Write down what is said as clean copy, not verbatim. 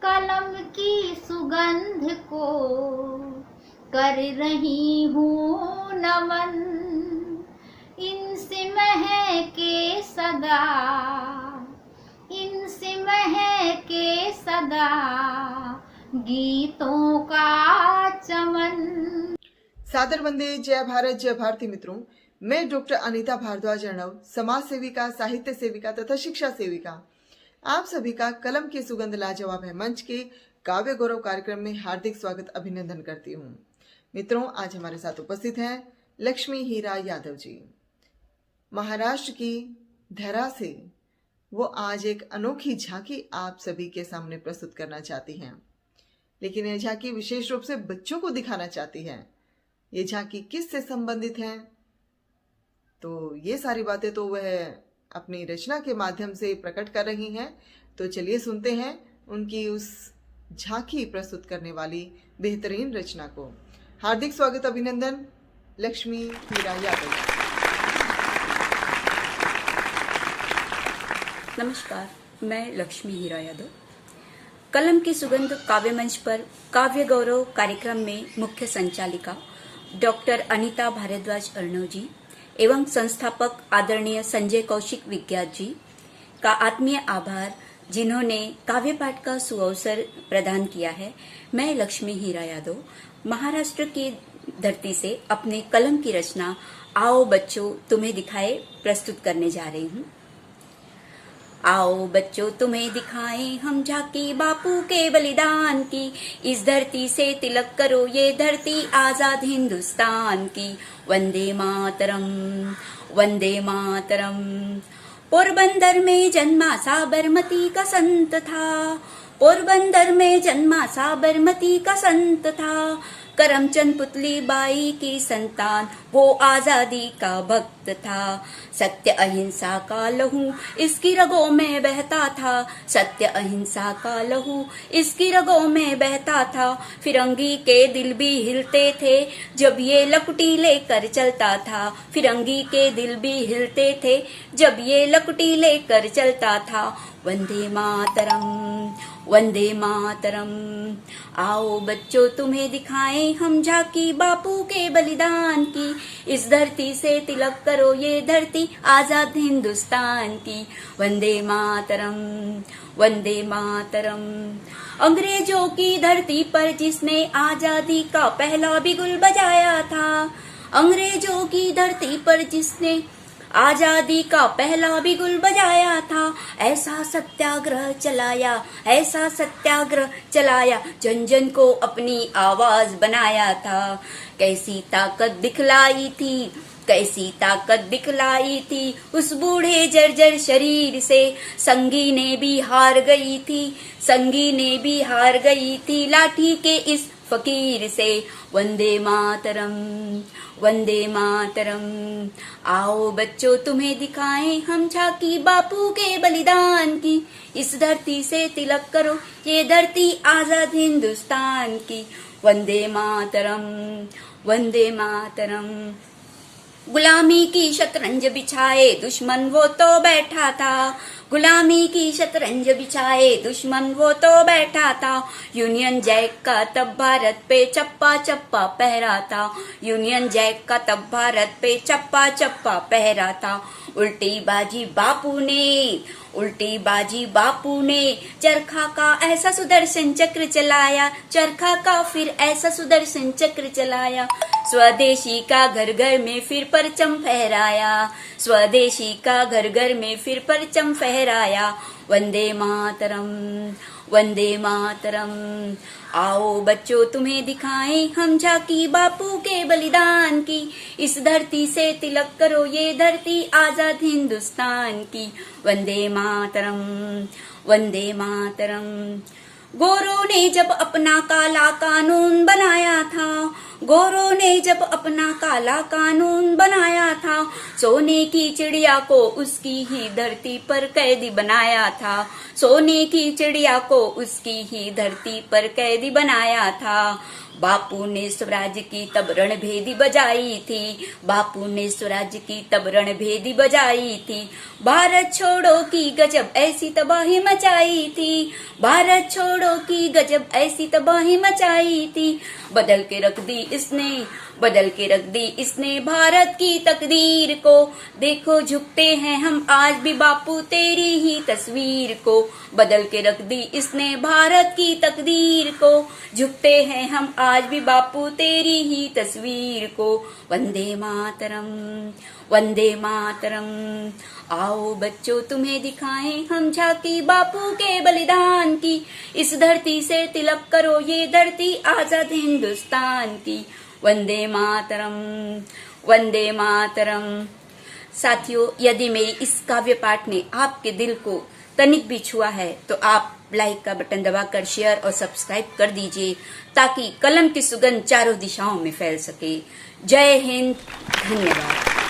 कलम की सुगंध को कर रही हूँ नमन। इनसे महके सदा, इनसे महके सदा गीतों का चमन। सादर वंदे, जय भारत, जय भारती। मित्रों, मैं डॉक्टर अनीता भारद्वाज अर्णव, समाज सेविका, साहित्य सेविका तथा शिक्षा सेविका, आप सभी का कलम की सुगंध लाजवाब है मंच के काव्य गौरव कार्यक्रम में हार्दिक स्वागत अभिनंदन करती हूँ। मित्रों, आज हमारे साथ उपस्थित हैं लक्ष्मी हीरा यादव जी। महाराष्ट्र की धरा से वो आज एक अनोखी झांकी आप सभी के सामने प्रस्तुत करना चाहती हैं, लेकिन यह झांकी विशेष रूप से बच्चों को दिखाना चाहती है। ये झांकी किस से संबंधित है, तो ये सारी बातें तो वह अपनी रचना के माध्यम से प्रकट कर रही हैं। तो चलिए सुनते हैं उनकी उस झांकी प्रस्तुत करने वाली बेहतरीन रचना को। हार्दिक स्वागत अभिनंदन लक्ष्मी हीरा यादव। नमस्कार, मैं लक्ष्मी हीरा यादव। कलम की सुगंध काव्य मंच पर काव्य गौरव कार्यक्रम में मुख्य संचालिका डॉक्टर अनीता भारद्वाज अर्णव जी एवं संस्थापक आदरणीय संजय कौशिक विज्ञात जी का आत्मीय आभार, जिन्होंने काव्य पाठ का सुअवसर प्रदान किया है। मैं लक्ष्मी हीरा यादव महाराष्ट्र की धरती से अपने कलम की रचना आओ बच्चों तुम्हें दिखाए प्रस्तुत करने जा रही हूँ। आओ बच्चों तुम्हें दिखाएं हम झांकी बापू के बलिदान की, इस धरती से तिलक करो ये धरती आजाद हिंदुस्तान की। वंदे मातरम, वंदे मातरम। पोरबंदर में जन्मा साबरमती का संत था, पोरबंदर में जन्मा साबरमती का संत था। करमचंद पुतली बाई की संतान वो आजादी का भक्त था। सत्य अहिंसा का लहू इसकी रगों में बहता था, सत्य अहिंसा का लहू इसकी रगों में बहता था। फिरंगी के दिल भी हिलते थे जब ये लकुटी लेकर चलता था, फिरंगी के दिल भी हिलते थे जब ये लकुटी लेकर चलता था। वंदे मातरम, वंदे मातरम। आओ बच्चों तुम्हें दिखाएं हम झांकी बापू के बलिदान की, इस धरती से तिलक करो ये धरती आजाद हिंदुस्तान की। वंदे मातरम, वंदे मातरम। अंग्रेजों की धरती पर जिसने आजादी का पहला बिगुल बजाया था, अंग्रेजों की धरती पर जिसने आजादी का पहला बिगुल बजाया था। ऐसा सत्याग्रह चलाया, ऐसा सत्याग्रह चलाया, जन जन को अपनी आवाज बनाया था। कैसी ताकत दिखलाई थी, कैसी ताकत दिखलाई थी उस बूढ़े जर्जर शरीर से। संगी ने भी हार गई थी, संगी ने भी हार गई थी लाठी के इस फकीर से। वंदे मातरम, वंदे मातरम। आओ बच्चों तुम्हें दिखाएं हम झांकी बापू के बलिदान की, इस धरती से तिलक करो ये धरती आजाद हिंदुस्तान की। वंदे मातरम, वंदे मातरम। गुलामी की शतरंज बिछाए दुश्मन वो तो बैठा था, गुलामी की शतरंज बिछाए दुश्मन वो तो बैठा था। यूनियन जैक का तब भारत पे चप्पा चप्पा पहरा था, यूनियन जैक का तब भारत पे चप्पा चप्पा पहरा था। उल्टी बाजी बापू ने, उल्टी बाजी बापू ने चरखा का ऐसा सुदर्शन चक्र चलाया, चरखा का फिर ऐसा सुदर्शन चक्र चलाया। स्वदेशी का घर घर में फिर परचम फहराया, स्वदेशी का घर घर में फिर परचम फहराया। वंदे मातरम, वंदे मातरम। आओ बच्चों तुम्हें दिखाएं हम झांकी बापू के बलिदान की, इस धरती से तिलक करो ये धरती आजाद हिंदुस्तान की। वंदे मातरम, वंदे मातरम। गोरों ने जब अपना काला कानून बनाया था, गोरों ने जब अपना काला कानून बनाया था, सोने की चिड़िया को उसकी ही धरती पर कैदी बनाया था, सोने की चिड़िया को उसकी ही धरती पर कैदी बनाया था। बापू ने स्वराज की तब रणभेदी बजाई थी, बापू ने स्वराज की तब रणभेदी बजाई थी। भारत छोड़ो की गजब ऐसी तबाही मचाई थी, भारत छोड़ो की गजब ऐसी तबाही मचाई थी। बदल के रख दी इसने, बदल के रख दी इसने भारत की तकदीर को। देखो झुकते हैं हम आज भी बापू तेरी ही तस्वीर को, बदल के रख दी इसने भारत की तकदीर को। झुकते हैं हम आज भी बापू तेरी ही तस्वीर को। वंदे मातरम, वंदे मातरम। आओ बच्चों तुम्हें दिखाएं हम झांकी बापू के बलिदान की, इस धरती से तिलक करो ये धरती आजाद हिंदुस्तान की। वंदे मातरम, वंदे मातरम। साथियों, यदि मेरी इस काव्य पाठ ने आपके दिल को तनिक भी छुआ है तो आप लाइक का बटन दबाकर शेयर और सब्सक्राइब कर दीजिए, ताकि कलम की सुगंध चारों दिशाओं में फैल सके। जय हिंद, धन्यवाद।